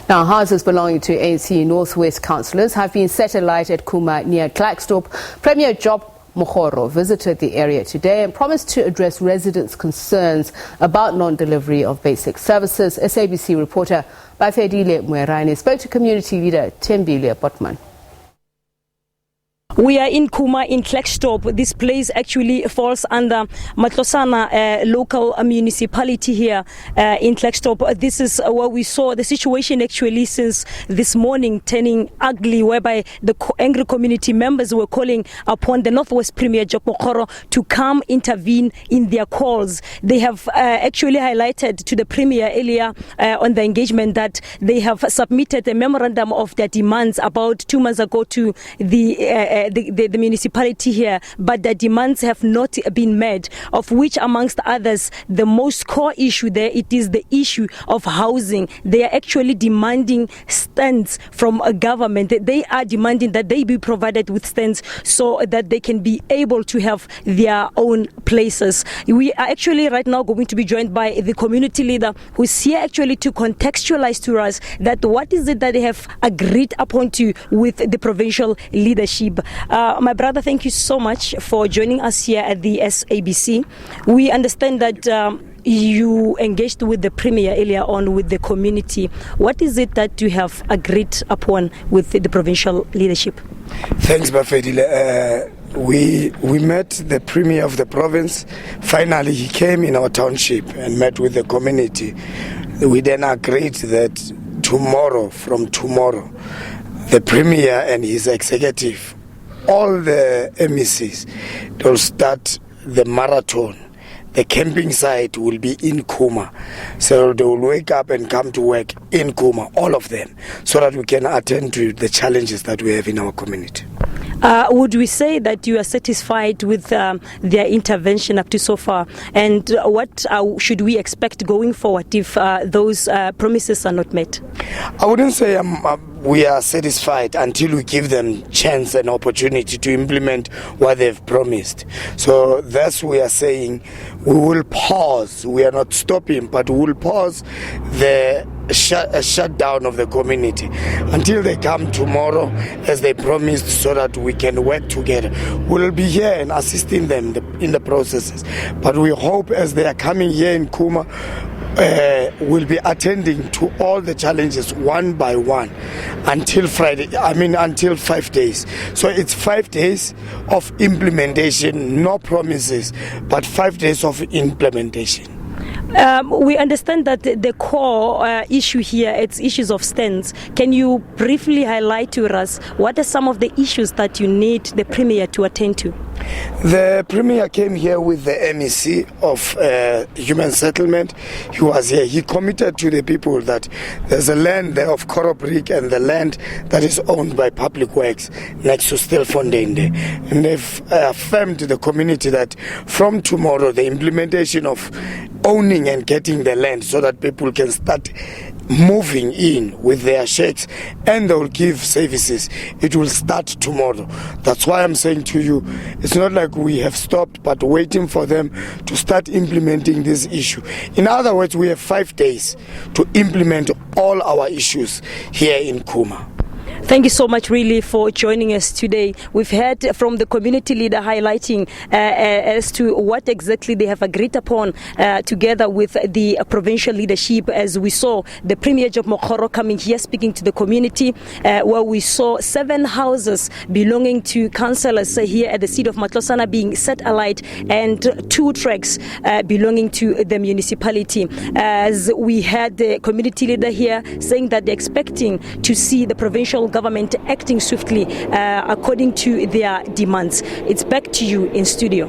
Now, houses belonging to ANC Northwest councillors have been set alight at Khuma near Klerksdorp. Premier Job Mokgoro visited the area today and promised to address residents' concerns about non-delivery of basic services. SABC reporter Bafedile Mwerani spoke to community leader Tembile Botman. We are in Khuma in Klerksdorp. This place actually falls under Matlosana local municipality here in Klerksdorp. This is where we saw the situation actually since this morning turning ugly, whereby the angry community members were calling upon the Northwest Premier Job Mokgoro to come intervene in their calls. They have actually highlighted to the Premier earlier on the engagement that they have submitted a memorandum of their demands about 2 months ago to the municipality here, but the demands have not been met, of which amongst others the most core issue there, it is the issue of housing. They are actually demanding stands from a government. They are demanding that they be provided with stands so that they can be able to have their own places. We are actually right now going to be joined by the community leader who is here actually to contextualize to us that what is it that they have agreed upon to with the provincial leadership. My brother, thank you so much for joining us here at the SABC. We understand that you engaged with the Premier earlier on with the community. What is it that you have agreed upon with the provincial leadership? Thanks, Bafedile. We met the Premier of the province. Finally, he came in our township and met with the community. We then agreed that from tomorrow, the Premier and his executive, all the MECs, they'll start the marathon. The camping site will be in Khuma. So they will wake up and come to work in Khuma, all of them, so that we can attend to the challenges that we have in our community. Would we say that you are satisfied with their intervention up to so far? And what should we expect going forward if those promises are not met? I wouldn't say we are satisfied until we give them chance and opportunity to implement what they've promised. So that's we are saying we will pause. We are not stopping, but we will pause the shutdown of the community until they come tomorrow as they promised, so that we can work together. We'll be here and assisting them in the processes, but we hope as they are coming here in Khuma, we'll be attending to all the challenges one by one until until 5 days. So it's 5 days of implementation, no promises, but 5 days of implementation. We understand that the core issue here, it's issues of stands. Can you briefly highlight to us what are some of the issues that you need the Premier to attend to? The Premier came here with the MEC of Human Settlement. He was here. He committed to the people that there's a land there of Korobrik and the land that is owned by Public Works next to Stilfontein there. And they've affirmed to the community that from tomorrow the implementation of owning and getting the land so that people can start moving in with their sheikhs and they will give services. It will start tomorrow. That's why I'm saying to you, it's not like we have stopped, but waiting for them to start implementing this issue. In other words, we have 5 days to implement all our issues here in Khuma. Thank you so much really for joining us today. We've heard from the community leader highlighting as to what exactly they have agreed upon together with the provincial leadership, as we saw the Premier Job Mokgoro coming here speaking to the community, where we saw 7 houses belonging to councillors here at the seat of Matlosana being set alight and 2 tracks belonging to the municipality. As we had the community leader here saying that they're expecting to see the provincial government acting swiftly according to their demands. It's back to you in studio.